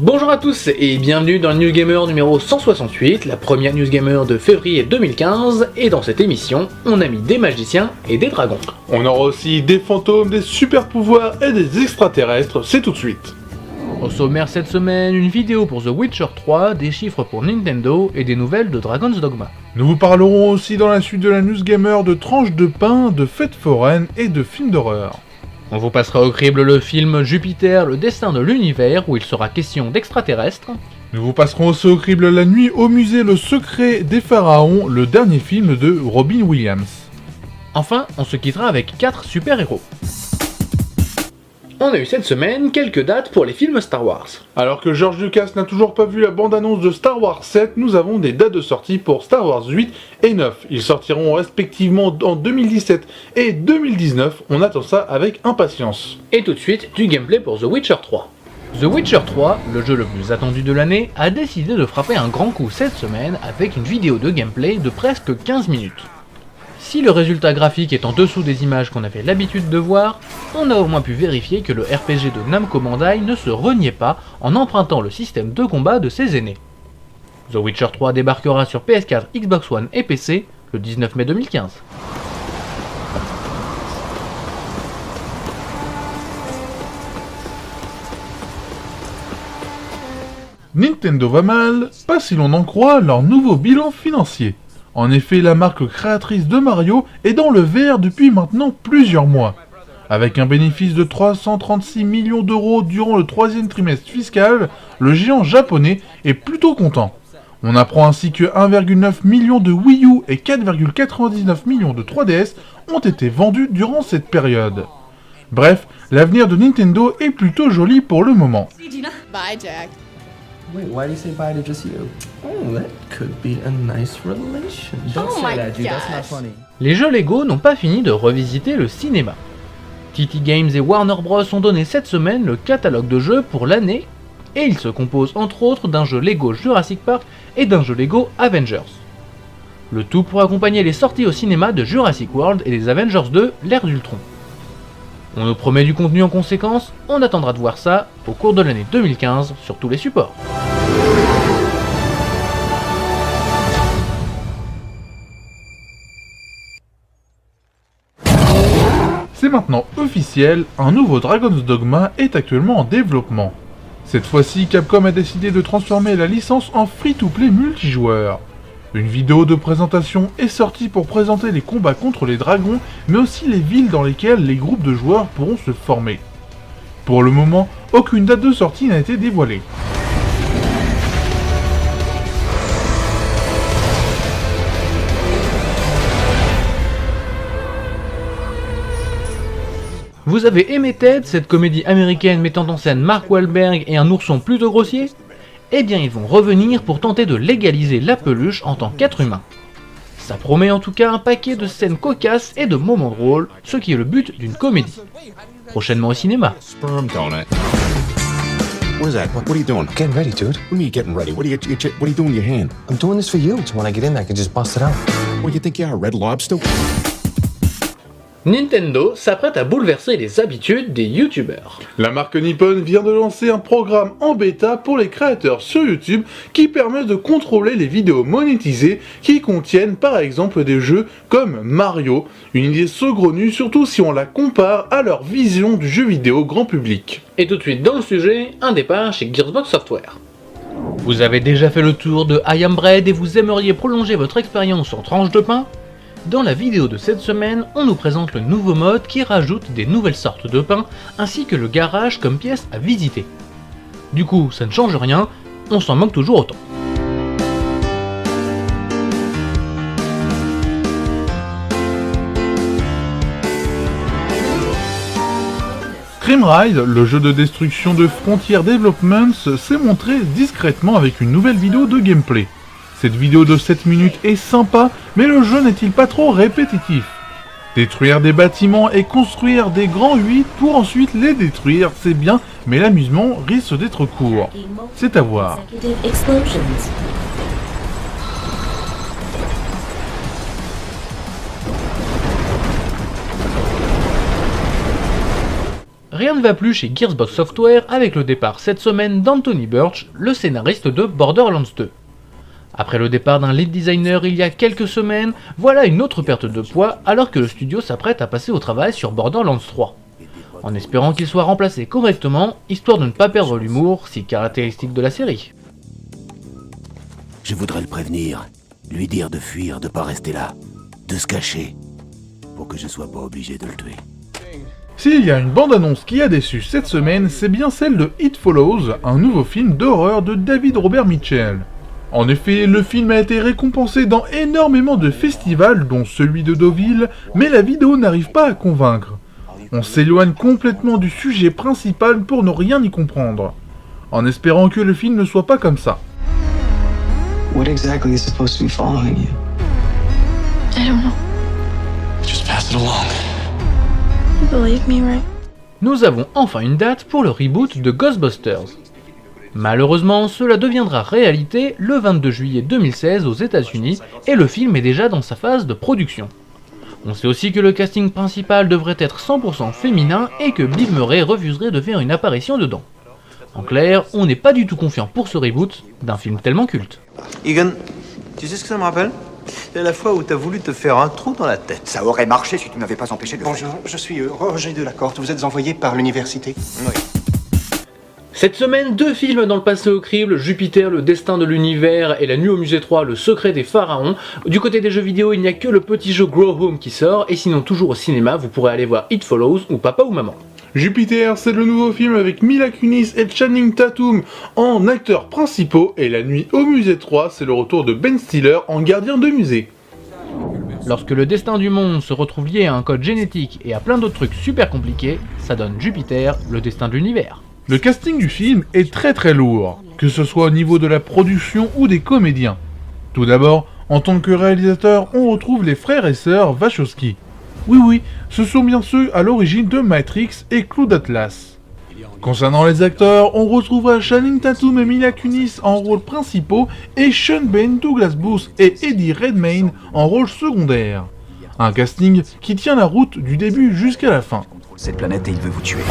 Bonjour à tous et bienvenue dans le News Gamer numéro 168, la première News Gamer de février 2015, et dans cette émission, on a mis des magiciens et des dragons. On aura aussi des fantômes, des super pouvoirs et des extraterrestres, c'est tout de suite. Au sommaire cette semaine, une vidéo pour The Witcher 3, des chiffres pour Nintendo et des nouvelles de Dragon's Dogma. Nous vous parlerons aussi dans la suite de la News Gamer de tranches de pain, de fêtes foraines et de films d'horreur. On vous passera au crible le film Jupiter, le destin de l'univers, où il sera question d'extraterrestres. Nous vous passerons aussi au crible la nuit au musée Le Secret des Pharaons, le dernier film de Robin Williams. Enfin, on se quittera avec 4 super-héros. On a eu cette semaine quelques dates pour les films Star Wars. Alors que George Lucas n'a toujours pas vu la bande-annonce de Star Wars 7, nous avons des dates de sortie pour Star Wars 8 et 9. Ils sortiront respectivement en 2017 et 2019, on attend ça avec impatience. Et tout de suite, du gameplay pour The Witcher 3. The Witcher 3, le jeu le plus attendu de l'année, a décidé de frapper un grand coup cette semaine avec une vidéo de gameplay de presque 15 minutes. Si le résultat graphique est en dessous des images qu'on avait l'habitude de voir, on a au moins pu vérifier que le RPG de Namco Bandai ne se reniait pas en empruntant le système de combat de ses aînés. The Witcher 3 débarquera sur PS4, Xbox One et PC le 19 mai 2015. Nintendo va mal, pas si l'on en croit leur nouveau bilan financier. En effet, la marque créatrice de Mario est dans le vert depuis maintenant plusieurs mois. Avec un bénéfice de 336 millions d'euros durant le troisième trimestre fiscal, le géant japonais est plutôt content. On apprend ainsi que 1,9 million de Wii U et 4,99 millions de 3DS ont été vendus durant cette période. Bref, l'avenir de Nintendo est plutôt joli pour le moment. Bye, Jack. Wait, why do you say bye to just you? Oh, that could be a nice relation. Don't Oh say my that, dude. That's not gosh. funny. Les jeux Lego n'ont pas fini de revisiter le cinéma. TT Games et Warner Bros ont donné cette semaine le catalogue de jeux pour l'année, et il se compose entre autres d'un jeu Lego Jurassic Park et d'un jeu Lego Avengers. Le tout pour accompagner les sorties au cinéma de Jurassic World et des Avengers 2, l'ère d'Ultron. On nous promet du contenu en conséquence, on attendra de voir ça au cours de l'année 2015 sur tous les supports. C'est maintenant officiel, un nouveau Dragon's Dogma est actuellement en développement. Cette fois-ci, Capcom a décidé de transformer la licence en free-to-play multijoueur. Une vidéo de présentation est sortie pour présenter les combats contre les dragons, mais aussi les villes dans lesquelles les groupes de joueurs pourront se former. Pour le moment, aucune date de sortie n'a été dévoilée. Vous avez aimé Ted, cette comédie américaine mettant en scène Mark Wahlberg et un ourson plutôt grossier ? Eh bien ils vont revenir pour tenter de légaliser la peluche en tant qu'être humain. Ça promet en tout cas un paquet de scènes cocasses et de moments drôles, ce qui est le but d'une comédie. Prochainement au cinéma. Sperm donut. What is that? What are you doing? Getting ready, dude. What do you mean getting ready? What are you doing in your hand? I'm doing this for you, so when I get in there, I can just bust it out. What, you think you are, Red Lobster? Nintendo s'apprête à bouleverser les habitudes des youtubeurs. La marque Nippon vient de lancer un programme en bêta pour les créateurs sur YouTube qui permet de contrôler les vidéos monétisées qui contiennent par exemple des jeux comme Mario, une idée saugrenue surtout si on la compare à leur vision du jeu vidéo grand public. Et tout de suite dans le sujet, un départ chez Gearbox Software. Vous avez déjà fait le tour de I Am Bread et vous aimeriez prolonger votre expérience en tranche de pain ? Dans la vidéo de cette semaine, on nous présente le nouveau mode qui rajoute des nouvelles sortes de pain ainsi que le garage comme pièce à visiter. Du coup, ça ne change rien, on s'en moque toujours autant. Scream Ride, le jeu de destruction de Frontier Developments, s'est montré discrètement avec une nouvelle vidéo de gameplay. Cette vidéo de 7 minutes est sympa, mais le jeu n'est-il pas trop répétitif ? Détruire des bâtiments et construire des grands 8 pour ensuite les détruire, c'est bien, mais l'amusement risque d'être court. C'est à voir. Rien ne va plus chez Gearbox Software avec le départ cette semaine d'Anthony Burch, le scénariste de Borderlands 2. Après le départ d'un lead designer il y a quelques semaines, voilà une autre perte de poids alors que le studio s'apprête à passer au travail sur Borderlands 3. En espérant qu'il soit remplacé correctement, histoire de ne pas perdre l'humour si caractéristique de la série. Je voudrais le prévenir, lui dire de fuir, de pas rester là, de se cacher, pour que je sois pas obligé de le tuer. S'il y a une bande-annonce qui a déçu cette semaine, c'est bien celle de It Follows, un nouveau film d'horreur de David Robert Mitchell. En effet, le film a été récompensé dans énormément de festivals, dont celui de Deauville, mais la vidéo n'arrive pas à convaincre. On s'éloigne complètement du sujet principal pour ne rien y comprendre, en espérant que le film ne soit pas comme ça. What exactly is supposed to be following you? I don't know. Just pass it along. You believe me, right? Nous avons enfin une date pour le reboot de Ghostbusters. Malheureusement, cela deviendra réalité le 22 juillet 2016 aux États-Unis et le film est déjà dans sa phase de production. On sait aussi que le casting principal devrait être 100% féminin et que Bill Murray refuserait de faire une apparition dedans. En clair, on n'est pas du tout confiant pour ce reboot d'un film tellement culte. Egan, tu sais ce que ça me rappelle? C'est la fois où t'as voulu te faire un trou dans la tête. Ça aurait marché si tu m'avais pas empêché de le faire. Bonjour, je suis Roger Delacorte. Vous êtes envoyé par l'université? Oui. Cette semaine, 2 films dans le passé au crible, Jupiter, le destin de l'univers et La Nuit au musée 3, le secret des pharaons. Du côté des jeux vidéo, il n'y a que le petit jeu Grow Home qui sort, et sinon toujours au cinéma, vous pourrez aller voir It Follows ou Papa ou Maman. Jupiter, c'est le nouveau film avec Mila Kunis et Channing Tatum en acteurs principaux, et La Nuit au musée 3, c'est le retour de Ben Stiller en gardien de musée. Lorsque le destin du monde se retrouve lié à un code génétique et à plein d'autres trucs super compliqués, ça donne Jupiter, le destin de l'univers. Le casting du film est très lourd, que ce soit au niveau de la production ou des comédiens. Tout d'abord, en tant que réalisateur, on retrouve les frères et sœurs Wachowski. Oui, ce sont bien ceux à l'origine de Matrix et Clou d'Atlas. Concernant les acteurs, on retrouvera Channing Tatum et Mila Kunis en rôles principaux et Sean Bean, Douglas Booth et Eddie Redmayne en rôles secondaires. Un casting qui tient la route du début jusqu'à la fin. Cette planète et il veut vous tuer.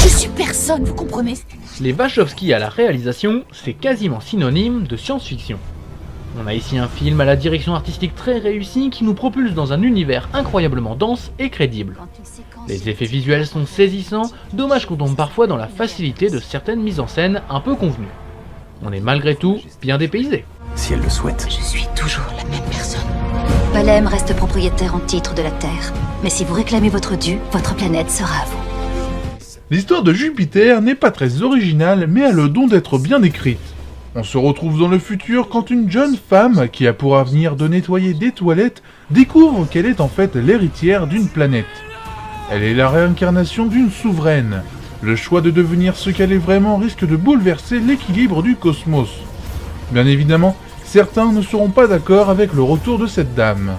Je suis personne, vous comprenez? Les Wachowski à la réalisation, c'est quasiment synonyme de science-fiction. On a ici un film à la direction artistique très réussie qui nous propulse dans un univers incroyablement dense et crédible. Les effets visuels sont saisissants, dommage qu'on tombe parfois dans la facilité de certaines mises en scène un peu convenues. On est malgré tout bien dépaysé. Si elle le souhaite. Je suis toujours la même personne. Palem reste propriétaire en titre de la Terre, mais si vous réclamez votre dû, votre planète sera à vous. L'histoire de Jupiter n'est pas très originale, mais a le don d'être bien écrite. On se retrouve dans le futur quand une jeune femme, qui a pour avenir de nettoyer des toilettes, découvre qu'elle est en fait l'héritière d'une planète. Elle est la réincarnation d'une souveraine. Le choix de devenir ce qu'elle est vraiment risque de bouleverser l'équilibre du cosmos. Bien évidemment, certains ne seront pas d'accord avec le retour de cette dame.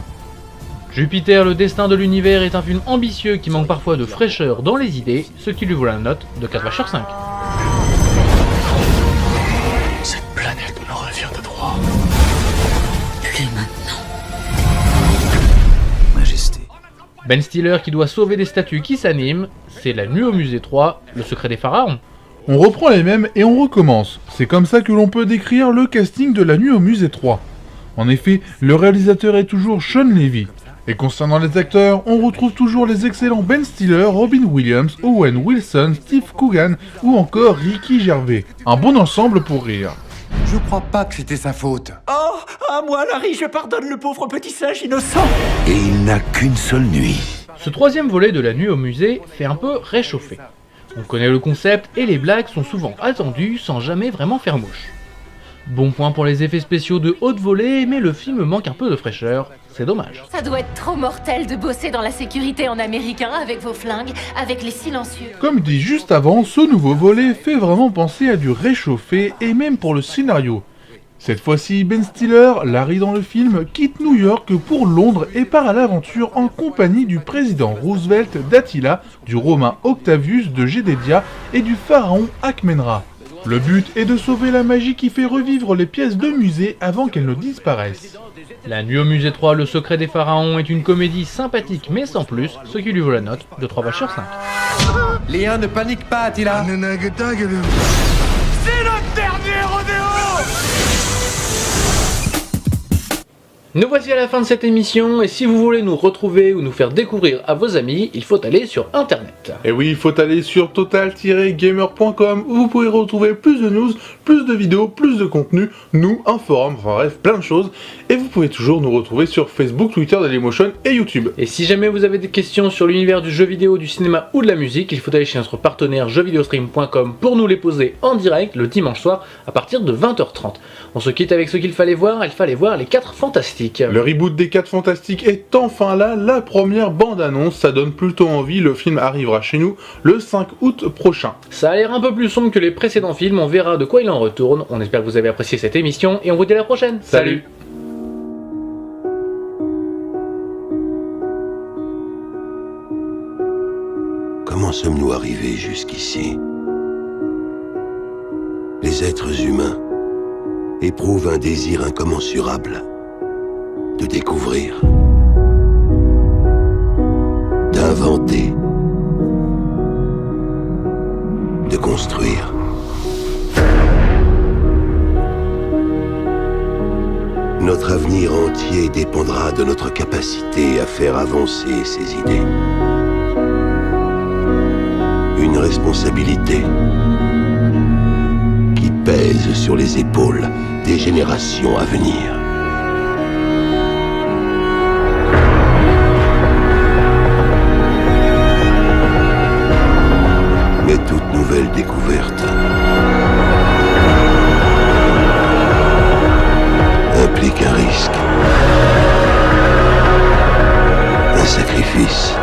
Jupiter, le destin de l'univers est un film ambitieux qui manque parfois de fraîcheur dans les idées, ce qui lui vaut la note de 4/5. Cette planète me revient de droit. Plus maintenant. Majesté. Ben Stiller qui doit sauver des statues qui s'animent, c'est La Nuit au musée 3, le secret des pharaons. On reprend les mêmes et on recommence. C'est comme ça que l'on peut décrire le casting de La Nuit au musée 3. En effet, le réalisateur est toujours Sean Levy. Et concernant les acteurs, on retrouve toujours les excellents Ben Stiller, Robin Williams, Owen Wilson, Steve Coogan ou encore Ricky Gervais. Un bon ensemble pour rire. Je crois pas que c'était sa faute. Oh, à moi, Larry, je pardonne le pauvre petit singe innocent. Et il n'a qu'une seule nuit. Ce troisième volet de La Nuit au musée fait un peu réchauffer. On connaît le concept et les blagues sont souvent attendues sans jamais vraiment faire mouche. Bon point pour les effets spéciaux de haute volée, mais le film manque un peu de fraîcheur, c'est dommage. Ça doit être trop mortel de bosser dans la sécurité en américain avec vos flingues, avec les silencieux. Comme dit juste avant, ce nouveau volet fait vraiment penser à du réchauffé et même pour le scénario. Cette fois-ci, Ben Stiller, Larry dans le film, quitte New York pour Londres et part à l'aventure en compagnie du président Roosevelt, d'Attila, du romain Octavius, de Jedediah et du pharaon Akmenra. Le but est de sauver la magie qui fait revivre les pièces de musée avant qu'elles ne disparaissent. La Nuit au musée 3, le secret des pharaons est une comédie sympathique mais sans plus, ce qui lui vaut la note de 3 vaches sur 5. Léa, ne panique pas, Attila. C'est notre dernier rodéo. Nous voici à la fin de cette émission, et si vous voulez nous retrouver ou nous faire découvrir à vos amis, il faut aller sur internet. Et oui, il faut aller sur total-gamer.com où vous pouvez retrouver plus de news, plus de vidéos, plus de contenu, nous, un forum, enfin bref, plein de choses. Et vous pouvez toujours nous retrouver sur Facebook, Twitter, Dailymotion et YouTube. Et si jamais vous avez des questions sur l'univers du jeu vidéo, du cinéma ou de la musique, il faut aller chez notre partenaire jeuxvideostream.com pour nous les poser en direct le dimanche soir à partir de 20h30. On se quitte avec ce qu'il fallait voir, il fallait voir les 4 Fantastiques. Le reboot des 4 Fantastiques est enfin là, la première bande-annonce, ça donne plutôt envie, le film arrivera chez nous le 5 août prochain. Ça a l'air un peu plus sombre que les précédents films, on verra de quoi il en retourne, on espère que vous avez apprécié cette émission et on vous dit à la prochaine. Salut. Comment sommes-nous arrivés jusqu'ici? Les êtres humains éprouvent un désir incommensurable de découvrir, d'inventer, de construire. Notre avenir entier dépendra de notre capacité à faire avancer ces idées. Une responsabilité qui pèse sur les épaules des générations à venir. Mais toute nouvelle découverte implique un risque, un sacrifice.